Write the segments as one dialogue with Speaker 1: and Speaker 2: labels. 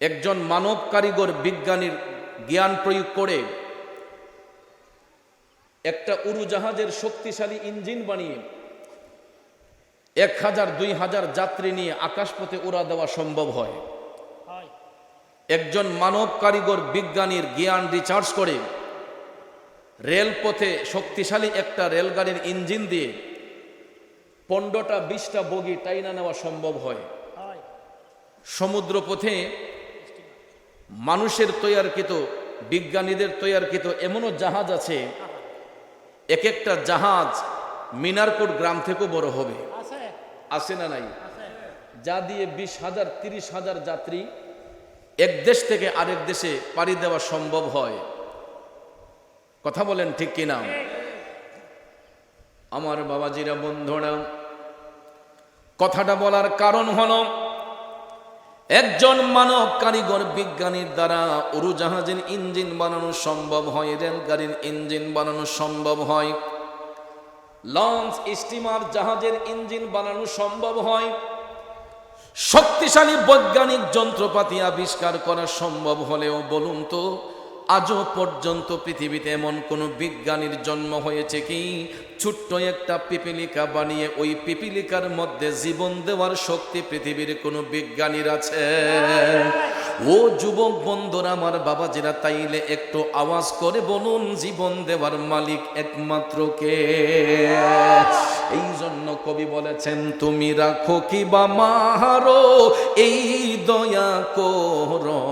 Speaker 1: একজন মানব কারিগর বিজ্ঞানীর জ্ঞান প্রয়োগ করে একটা উড়োজাহাজের শক্তিশালী ইঞ্জিন বানিয়ে 1000-2000 যাত্রী নিয়ে আকাশপথে উড়া দেওয়া সম্ভব হয়। একজন মানব কারিগর বিজ্ঞানীর জ্ঞান রিচার্জ করে রেলপথে শক্তিশালী একটা রেলগাড়ির ইঞ্জিন দিয়ে 15টা-20টা বগি টাইনা নেওয়া সম্ভব হয়। সমুদ্রপথে মানুষের তৈয়ারকৃত, বিজ্ঞানীদের তৈয়ারকৃত এমনও জাহাজ আছে, এক একটা জাহাজ মিনারকোট গ্রাম থেকেও বড় হবে। আছে না নাই? যা দিয়ে 20,000-30,000 যাত্রী এক দেশ থেকে আরেক দেশে পাড়ি দেওয়া সম্ভব হয়। কথা বলেন ঠিক কিনা? আমার বাবাজিরা, বন্ধুরা, কথাটা বলার কারণ হলো একজন মানব কারিগর বিজ্ঞানীর দ্বারা উড়োজাহাজের ইঞ্জিন বানানো সম্ভব হয়, রেলগাড়ির ইঞ্জিন বানানো সম্ভব হয়, লঞ্চ, স্টিমার, জাহাজের ইঞ্জিন বানানো সম্ভব হয়, শক্তিশালী বৈজ্ঞানিক যন্ত্রপাতি আবিষ্কার করা সম্ভব হলেও বলুন তো আজও পর্যন্ত পৃথিবীতে এমন কোন বিজ্ঞানীর জন্ম হয়েছে কি ছোট্ট একটা পিপিলিকা বানিয়ে ওই পিপিলিকার মধ্যে জীবন দেওয়ার শক্তি পৃথিবীর কোনো বিজ্ঞানীর আছে? ও যুবক বন্ধুরা, আমার বাবাজিরা, তাইলে একটু আওয়াজ করে বলুন, জীবন দেওয়ার মালিক একমাত্র কে? এই জন্য কবি বলেছেন, তুমি রাখো কি বা মাহারো এই দয়া করো,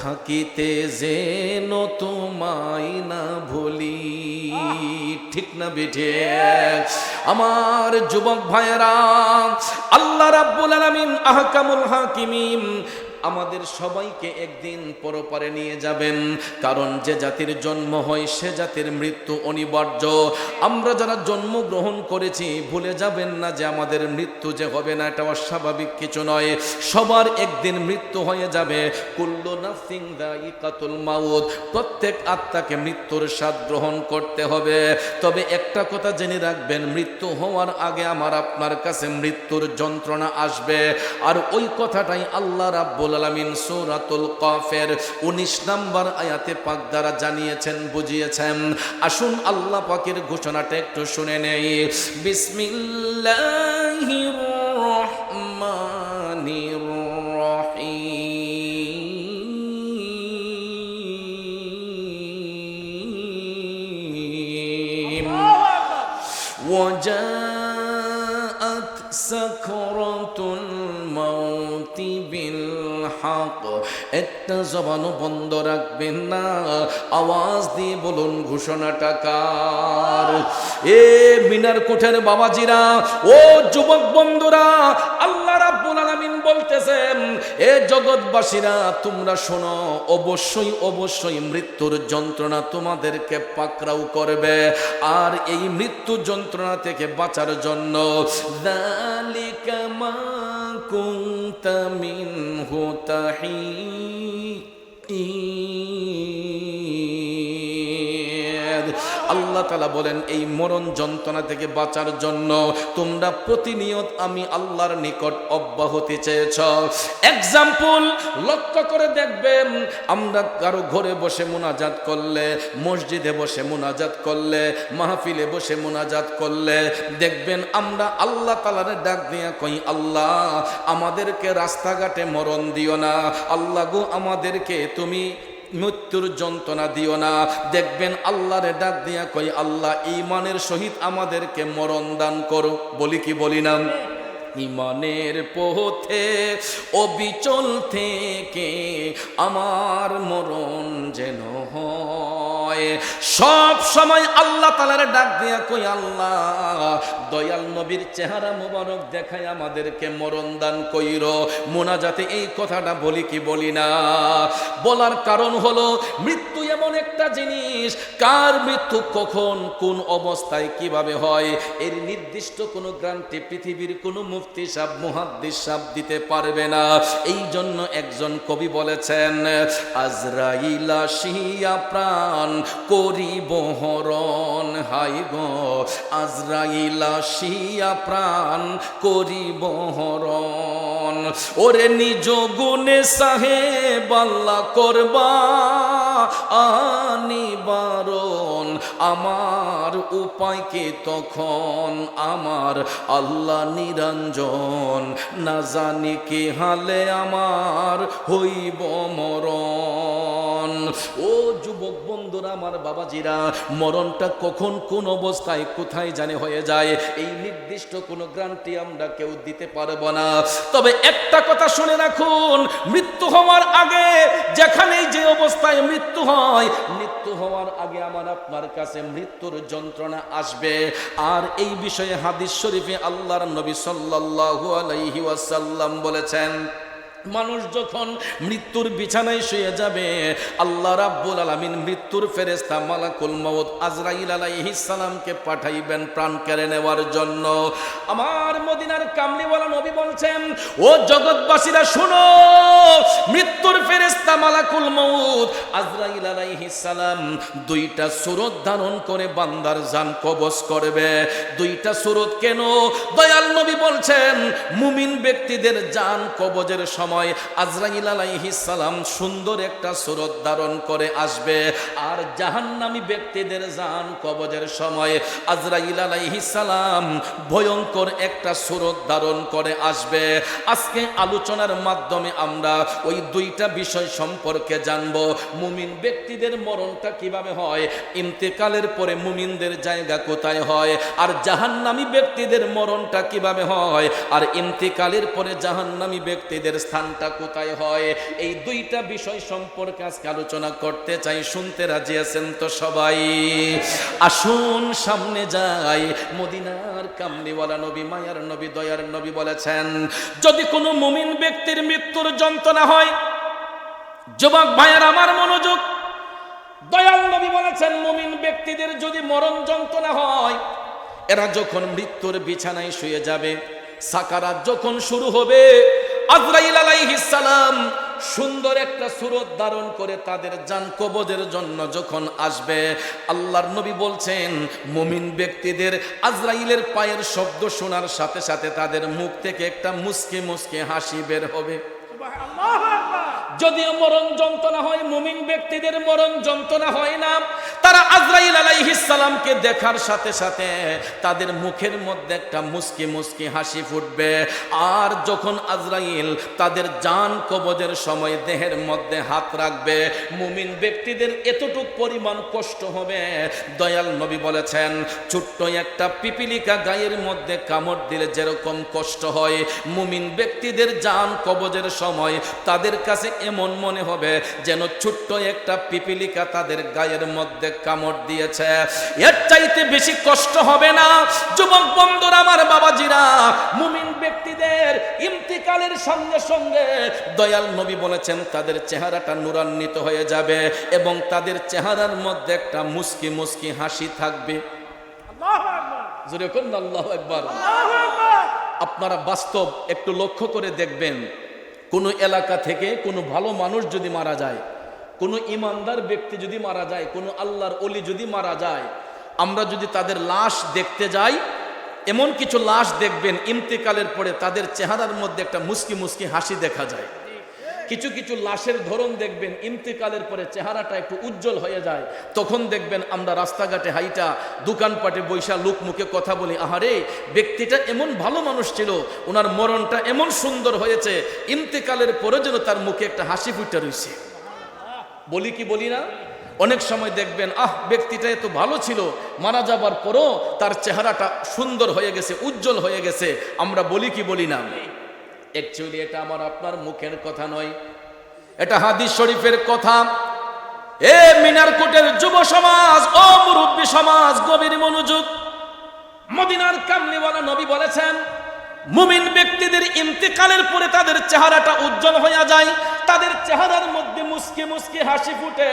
Speaker 1: থাকিতে যেন তোমায় না ভুলি। ঠিক না বেঠে? আমার যুবক ভাইয়েরা, আল্লাহ রাব্বুল আলামিন আহকামুল হাকিমিন আমাদের সবাইকে একদিন পরপারে নিয়ে যাবেন। কারণ যে জাতির জন্ম হয় সে জাতির মৃত্যু অনিবার্য। আমরা যারা জন্মগ্রহণ করেছি ভুলে যাবেন না যে আমাদের মৃত্যু যে হবে না এটা অস্বাভাবিক কিছু নয়। সবার একদিন মৃত্যু হয়ে যাবে। কুল্লু নাফসিন যায়িকাতুল মাউত, প্রত্যেক আত্মাকে মৃত্যুর স্বাদ গ্রহণ করতে হবে। তবে একটা কথা জেনে রাখবেন, মৃত্যু হওয়ার আগে আমার আপনার কাছে মৃত্যুর যন্ত্রণা আসবে। আর ওই কথাটাই আল্লাহ রাব্বুল আলামিন সূরাতুল কাফের 19 নম্বর আয়াতে পাক দ্বারা জানিয়েছেন, বুঝিয়েছেন। আসুন আল্লাহ পাকের ঘোষণাটা একটু শুনে নেই। বিসমিল্লাহির রহমানির রহিম। ওয়াজাআত সাকরাতুল মাউতি বিল হক। একটা জবানও বন্ধ রাখবেন না, আওয়াজ দিয়ে বলুন ঘোষণাটা কার? এ মিনার কোঠের বাবাজিরা, ও যুবক বন্ধুরা, আল্লাহ রাব্বুল আলামিন বলতেছেন, এ জগৎবাসীরা তোমরা শোনো, অবশ্যই অবশ্যই মৃত্যুর যন্ত্রণা তোমাদেরকে পাকড়াও করবে। আর এই মৃত্যু যন্ত্রণা থেকে বাঁচার জন্য যালিকা মা কুনতা মিনহু তাহিদ। আল্লাহ তাআলা বলেন, এই মরণ যন্ত্রণা থেকে বাঁচার জন্য তোমরা প্রতিনিয়ত আমি আল্লাহর নিকট অব্যাহতি চেয়েছ। এক্সাম্পল লক্ষ্য করে দেখবেন, আমরা কারো ঘরে বসে মুনাজাত করলে, মসজিদে বসে মুনাজাত করলে, মাহফিলে বসে মুনাজাত করলে দেখবেন আমরা আল্লাহ তাআলার ডাক দিয়া কই, আল্লাহ আমাদেরকে রাস্তাঘাটে মরণ দিও না, আল্লাহ গো আমাদেরকে তুমি মৃত্যুর যন্ত্রণা দিও না। দেখবেন আল্লাহরে ডাক দিয়া কই, আল্লাহ ঈমানের সহিত আমাদেরকে মরণ দান করো। বলি কি বলি না? ঈমানের পথে অবিচল থেকে আমার মরণ যেন হয়। সব সময় আল্লাহ তাআলার ডাক দিয়া কই, আল্লাহ দয়াল নবীর চেহারা মোবারক দেখায় আমাদেরকে মরণ দান কইরো। মুনাজাতে এই কথাটা বলি কি বলি না? বলার কারণ হলো, মৃত্যু এমন একটা জিনিস, কার মৃত্যু কখন কোন অবস্থায় কিভাবে হয় এর নির্দিষ্ট কোনো গ্যারান্টি পৃথিবীর কোনো মুফতি সাহেব, মুহাদ্দিস সাহেব দিতে পারবে না। এই জন্য একজন কবি বলেছেন, আজরাইল আসিয়া প্রাণ করিব হরণ, হাই গো আজরাইল আসিয়া প্রাণ করিব হরণ। ওরে নিজ গুণে সাহেব আল্লাহ করবা নিবারণ, আমার উপায়কে তখন আমার আল্লাহ নিরঞ্জন, না জানি কি হালে আমার হইব মরণ। ও যুবক বন্ধুরা, আমার বাবাজিরা, মরণটা কখন কোন অবস্থায় কোথায় জানে হয়ে যায় এই নির্দিষ্ট কোনো গ্যারান্টি আমরা কেউ দিতে পারবো না। তবে একটা কথা শুনে রাখুন, মৃত্যু হওয়ার আগে যেখানেই যে অবস্থায় মৃত্যু হয়, মৃত্যু হওয়ার আগে আমার আপনার কাছে মৃত্যুর যন্ত্রণা আসবে। আর এই বিষয়ে হাদিস শরীফে আল্লাহর নবী সাল্লাল্লাহু আলাইহি ওয়াসাল্লাম বলেছেন, মানুষ যখন মৃত্যুর বিছানায় শুয়ে যাবে, আল্লাহ রাব্বুল আলামিন মৃত্যুর ফেরেশতা মালাকুল মউত আজরাইল আলাইহিস সালামকে পাঠাইবেন প্রাণ কেড়ে নেওয়ার জন্য। আমার মদিনার কামলিওয়ালা নবী বলছেন, ও জগৎবাসীরা শুনো, মৃত্যুর ফেরেশতা মালাকুল মউত আজরাইল আলাইহিস সালাম দুইটা সূরত ধারণ করে বান্দার জান কবজ করবে। দুইটা সূরত কেন? দয়াল নবী বলছেন, মুমিন ব্যক্তিদের জান কবজের সময় আজরাইল আলাইহিস সালাম সুন্দর একটা সূরত ধারণ করে আসবে, আর জাহান্নামী ব্যক্তিদের জান কবজের সময় আজরাইল আলাইহিস সালাম ভয়ঙ্কর একটা সূরত ধারণ করে আসবে। আজকে আলোচনার মাধ্যমে আমরা ওই দুইটা বিষয় সম্পর্কে জানব। মুমিন ব্যক্তিদের মরণটা কিভাবে হয়, ইন্তেকালের পরে মুমিনদের জায়গা কোথায় হয়, আর জাহান্নামী ব্যক্তিদের মরণটা কিভাবে হয়, আর ইন্তেকালের পরে জাহান্নামী ব্যক্তিদের স্থানটা কোথায় হয়। এই দুইটা বিষয় সম্পর্কে আজকে আলোচনা করতে চাই। শুনতে রাজি আছেন তো সবাই? আসুন সামনে যাই। মদিনার কামলিওয়ালা নবী, মায়ার নবী, দয়ার নবী বলেছেন, যদি কোনো মুমিন ব্যক্তির মৃত্যুর যন্ত্রণা হয়, যুবক ভাইয়ার আমার মনোযোগ, দয়াল নবী বলেছেন, মুমিন ব্যক্তিদের যদি মরণ যন্ত্রণা হয়, এরা যখন মৃত্যুর বিছানায় শুয়ে যাবে, সাকারাত যখন শুরু হবে, আজরাইল আলাইহিস সালাম সুন্দর একটা সূরত ধারণ করে তাদের জান কবজের জন্য যখন আসবে, আল্লাহর নবী বলছেন, মুমিন ব্যক্তিদের আজরাইলের পায়ের শব্দ শোনার সাথে সাথে তাদের মুখ থেকে একটা মুস্কি মুস্কি হাসি বের হবে। যদিও মরণ যন্ত্রণা হয়, মুমিন ব্যক্তিদের মরণ যন্ত্রণা হয় না। তারা আজরাইল আলাইহিস সালামকে দেখার সাথে সাথে তাদের মুখের মধ্যে একটা মুস্কি মুস্কি হাসি ফুটবে। আর যখন আজরাইল তাদের জান কবজের সময় দেহের মধ্যে হাত রাখবে, মুমিন ব্যক্তিদের এতটুক পরিমাণ কষ্ট হবে, দয়াল নবী বলেছেন, ছোট্ট একটা পিপিলিকা গায়ের মধ্যে কামড় দিলে যেরকম কষ্ট হয়, মুমিন ব্যক্তিদের জান কবজের সময় তাদের কাছে এমন মনে হবে যেন ছোট্ট একটা পিপিলিকা তাদের গায়ের মধ্যে কামড় দিয়েছে। এর চাইতে বেশি কষ্ট হবে না। যুবক বন্ধুরা, আমার বাবাজিরা, মুমিন ব্যক্তিদের ইন্তিকালের সঙ্গে সঙ্গে দয়াল নবী বলেছেন তাদের চেহারাটা নূরান্বিত হয়ে যাবে এবং তাদের চেহারার মধ্যে একটা মুস্কি মুস্কি হাসি থাকবে। আল্লাহু আকবার, জোরে বলুন আল্লাহু আকবার। আপনারা বাস্তব একটু লক্ষ্য করে দেখবেন, কোনো এলাকা থেকে কোনো ভালো মানুষ যদি মারা যায়, কোনো ইমানদার ব্যক্তি যদি মারা যায়, কোনো আল্লাহর ওলি যদি মারা যায়, আমরা যদি তাদের লাশ দেখতে যাই, এমন কিছু লাশ দেখবেন ইন্তেকালের পরে তাদের চেহারার মধ্যে একটা মুস্কি মুস্কি হাসি দেখা যায়। কিছু কিছু লাশের ধরন দেখবেন ইন্তেকালের পরে চেহারাটা একটু উজ্জ্বল হয়ে যায়। তখন দেখবেন আমরা রাস্তাঘাটে হাইটা, দোকানপাটে বৈশা লোক মুখে কথা বলি, আহারে ব্যক্তিটা এমন ভালো মানুষ ছিল, ওনার মরণটা এমন সুন্দর হয়েছে, ইন্তেকালের পরে যেন তার মুখে একটা হাসি ফুটে রয়েছে। বলি কি বলি না? অনেক সময় দেখবেন, ব্যক্তিটা এত ভালো ছিল, মারা যাবার পরও তার চেহারাটা সুন্দর হয়ে গেছে, উজ্জ্বল হয়ে গেছে। আমরা বলি কি বলি না? অ্যাকচুয়ালি এটা আমার আপনার মুখের কথা নয়, এটা হাদিস শরীফের কথা। এ মিনারকোটের যুব সমাজ, ও মুরব্বী সমাজ, গভীর মনোযোগ। মদিনার কামলিওয়ালা নবী বলেছেন, মুমিন ব্যক্তিদের ইন্তেকালের পরে তাদের চেহারাটা উজ্জ্বল হয়ে যায়, তাদের চেহারার মধ্যে মুস্কি মুস্কি হাসি ফুটে।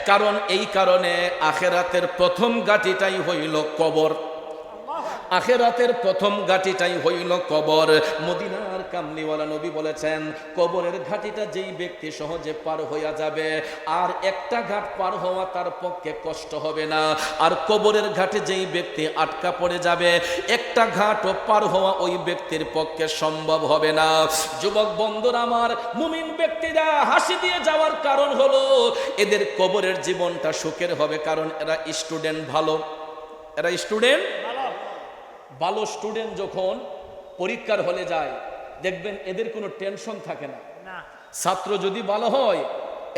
Speaker 1: কারণ এই কারণে আখেরাতের প্রথম ঘাঁটিটাই হইল কবর। আখিরাতের প্রথম ঘাটিটাই হইল কবর। মদিনার কামলিওয়ালা নবী বলেছেন, কবরের ঘাটিটা যেই ব্যক্তি সহজে পার হইয়া যাবে, আর একটা ঘাট পার হওয়া তার পক্ষে কষ্ট হবে না। আর কবরের ঘাটে যেই ব্যক্তি আটকা পড়ে যাবে, একটা ঘাটও পার হওয়া ওই ব্যক্তির পক্ষে সম্ভব হবে না। যুবক বন্ধুরা আমার, মুমিন ব্যক্তিরা হাসি দিয়ে যাওয়ার কারণ হলো এদের কবরের জীবনটা সুখের হবে, কারণ এরা স্টুডেন্ট ভালো। এরা স্টুডেন্ট ভালো। স্টুডেন্ট যখন পরীক্ষার হলে যায়, দেখবেন এদের কোনো টেনশন থাকে না। ছাত্র যদি ভালো হয়,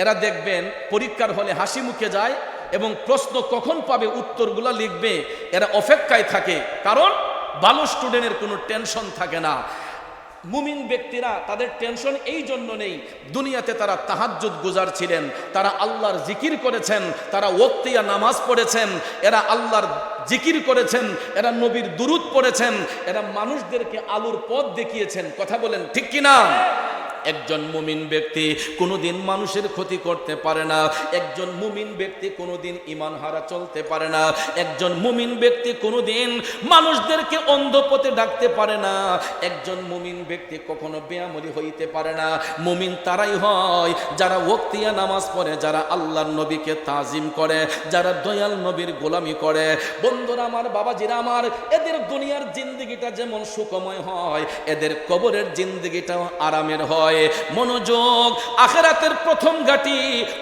Speaker 1: এরা দেখবেন পরীক্ষার হলে হাসি মুখে যায় এবং প্রশ্ন কখন পাবে উত্তরগুলো লিখবে এরা অপেক্ষায় থাকে, কারণ ভালো স্টুডেন্টের কোনো টেনশন থাকে না। মুমিন ব্যক্তিরা তাদের টেনশন এই জন্য নেই, দুনিয়াতে তারা তাহাজ্জুদ গুজার ছিলেন, তারা আল্লাহর জিকির করেছেন, তারা ওয়াক্তিয়া নামাজ পড়েছেন, এরা আল্লাহর জিকির করেছেন, এরা নবীর দুরূদ পড়েছেন, এরা মানুষদেরকে আলোর পথ দেখিয়েছেন। কথা বলেন ঠিক কিনা? একজন মুমিন ব্যক্তি কোনোদিন মানুষের ক্ষতি করতে পারে না। একজন মুমিন ব্যক্তি কোনোদিন ঈমান হারা চলতে পারে না। একজন মুমিন ব্যক্তি কোনোদিন মানুষদেরকে অন্ধ পথে ডাকতে পারে না। একজন মুমিন ব্যক্তি কখনো বেয়ামলি হইতে পারে না। মুমিন তারাই হয় যারা ওয়াক্তিয়া নামাজ পড়ে, যারা আল্লাহর নবীকে তাজিম করে, যারা দয়াল নবীর গোলামি করে। বন্ধুরা আমার, বাবাজিরা আমার, এদের দুনিয়ার জিন্দেগিটা যেমন সুখময় হয়, এদের কবরের জিন্দেগিটাও আরামের হয়। মনোযোগ, আখিরাতের প্রথম ঘাটি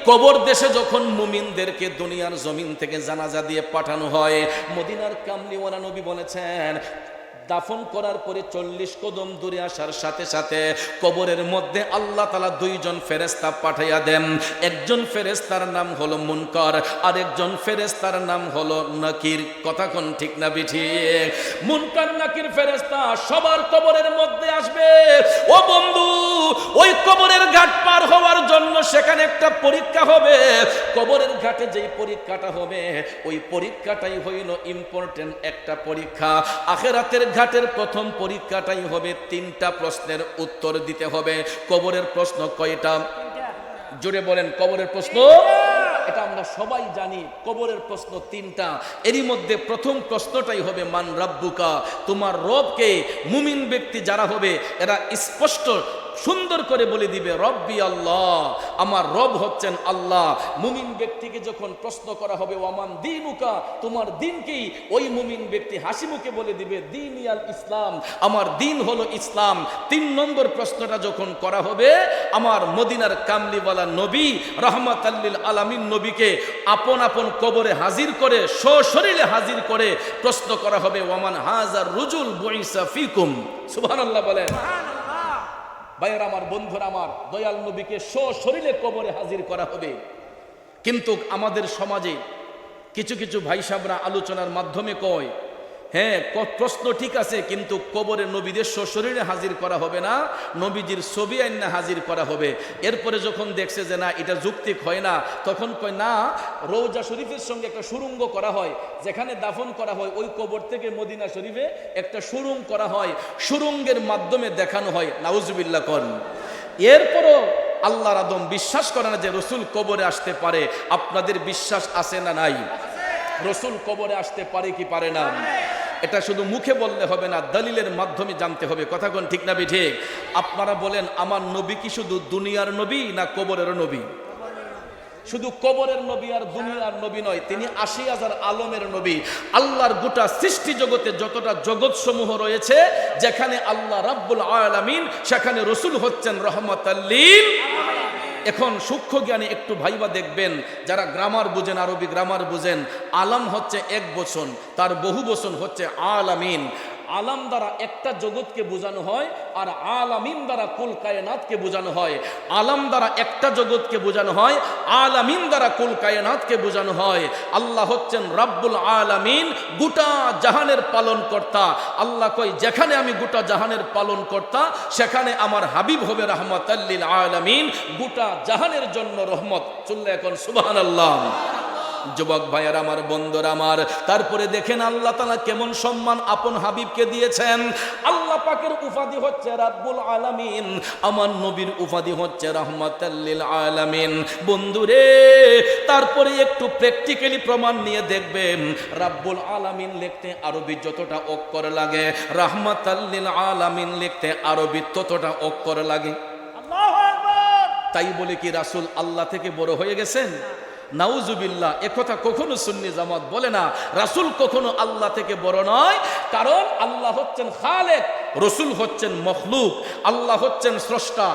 Speaker 1: কবর দেশে যখন মুমিনদেরকে দুনিয়ার জমিন থেকে জানাজা দিয়ে পাঠানো হয়, মদিনার কামলিওয়ালা নবী বলেছেন, দাফন করার পরে 40 কদম দূরে আসার সাথে সাথে কবরের মধ্যে আল্লাহ তাআলা দুইজন ফেরেশতা পাঠাইয়া দেন। একজন ফেরেশতার নাম হলো মুনকার, আর একজন ফেরেশতার নাম হলো নাকির। কথা কোন ঠিক না বিঠিক? মুনকার নাকির ফেরেশতা সবার কবরের মধ্যে আসবে। ও বন্ধু, ওই কবরের ঘাট পার হওয়ার জন্য সেখানে একটা পরীক্ষা হবে। কবরের ঘাটে যেই পরীক্ষাটা হবে, ওই পরীক্ষাটাই হইল ইম্পর্টেন্ট একটা পরীক্ষা। আখিরাতের ঘাটের প্রথম পরীক্ষাটাই হবে 3টা প্রশ্নের উত্তর দিতে হবে। কবরের প্রশ্ন কয়টা? জোরে বলেন, কবরের প্রশ্ন? এটা আমরা সবাই জানি, কবরের প্রশ্ন 3টা। এরই মধ্যে প্রথম প্রশ্নটাই হবে মান রাব্বুকা, তোমার রবকে। মুমিন ব্যক্তি যারা হবে এরা স্পষ্ট সুন্দর করে বলে দিবে রব্বি আল্লাহ, আমার রব হচ্ছেন আল্লাহ। মুমিন ব্যক্তিকে যখন প্রশ্ন করা হবে ওয়ামান দীনুকা, তোমার দিন কি, ওই মুমিন ব্যক্তি হাসি মুখে বলে দিবে দীনিয়াল ইসলাম, আমার দিন হলো ইসলাম। 3 নম্বর প্রশ্নটা যখন করা হবে, আমার মদিনার কামলিওয়ালা নবী রাহমাতাল লিল আলামিন নবীকে আপন আপন কবরে হাজির করে, সশরীরে হাজির করে প্রশ্ন করা হবে ওয়ামান হাজার রুজুল বুইসা ফিকুম। সুবহানাল্লাহ বলেন। ভাইয়েরা আমার, বন্ধুরা আমার, দয়াল নবীকে সশরীরে কবরে হাজির করা হবে। কিন্তু আমাদের সমাজে কিছু কিছু ভাই সাহেবরা আলোচনার মাধ্যমে কয়, হ্যাঁ প্রশ্ন ঠিক আছে, কিন্তু কবরে নবীদের সশরীরে হাজির করা হবে না, নবীজির ছবি আইনা হাজির করা হবে। এরপরে যখন দেখছে যে না এটা যৌক্তিক হয় না, তখন কয় না, রওজা শরীফের সঙ্গে একটা সুড়ঙ্গ করা হয়, যেখানে দাফন করা হয় ওই কবর থেকে মদিনা শরীফে একটা সুড়ঙ্গ করা হয়, সুড়ঙ্গের মাধ্যমে দেখানো হয়। নাউজুবিল্লাহ করেন। এরপরও আল্লাহর আদম বিশ্বাস করে না যে রসুল কবরে আসতে পারে। আপনাদের বিশ্বাস আছে না নাই? রসুল কবরে আসতে পারে কি পারে না? এটা শুধু মুখে বললে হবে না, দলিলের মাধ্যমে জানতে হবে। কথা কোন ঠিক না ঠিক? আপনারা বলেন, আমার নবী কি শুধু দুনিয়ার নবী না কবরের নবী? শুধু কবরের নবী আর দুনিয়ার নবী নয়, তিনি ৮০,০০০ আলমের নবী। আল্লাহর গোটা সৃষ্টি জগতে যতটা জগৎ সমূহ রয়েছে, যেখানে আল্লাহ রাব্বুল আলামিন, সেখানে রসুল হচ্ছেন রহমাতাল লিল। এখন সূক্ষ্ম জ্ঞানী একটু ভাইবা দেখবেন, যারা গ্রামার বুঝেন, আরবি গ্রামার বুঝেন, আলাম হচ্ছে এক বচন, তার বহু বচন হচ্ছে আলামিন। আলাম দ্বারা একটা জগৎকে বোঝানো হয়, আর আলামিন দ্বারা কুল কায়নাতকে বোঝানো হয়। আলাম দ্বারা একটা জগৎকে বোঝানো হয়, আলামিন দ্বারা কুল কায়নাতকে বোঝানো হয়। আল্লাহ হচ্ছেন রাব্বুল আলামিন, গোটা জাহানের পালন কর্তা। আল্লাহ কয়, যেখানে আমি গোটা জাহানের পালন কর্তা, সেখানে আমার হাবিব হবে রাহমাতাল লিল আলামিন, গোটা জাহানের জন্য রহমত। চললে এখন সুবহানাল্লাহ। যুবক ভাইয়ার আমার, বন্ধুরা আমার, তারপরে দেখেন আল্লাহ তাআলা কেমন সম্মান আপন হাবিবকে দিয়েছেন। আল্লাহ পাকের উপাধি হচ্ছে রাব্বুল আলামিন, আমার নবীর উপাধি হচ্ছে রাহমাতাল লিল আলামিন। বন্ধুরে, তারপরে একটু প্র্যাকটিক্যালি প্রমাণ নিয়ে দেখবেন, রাব্বুল আলামিন লিখতে আরবি যতটা অক্ষর লাগে, রাহমাতাল লিল আলামিন লিখতে আরবি ততটা অক্ষর লাগে।
Speaker 2: আল্লাহু আকবার।
Speaker 1: তাই বলে কি রাসূল আল্লাহ থেকে বড় হয়ে গেছেন? নাউজুবিল্লাহ, একথা কখনো সুন্নি জামাত বলে না। রাসূল কখনো আল্লাহ থেকে বড় নয়, কারণ আল্লাহ হচ্ছেন খালেক, রাসূল হচ্ছেন মখলুক। আল্লাহ হচ্ছেন স্রষ্টা,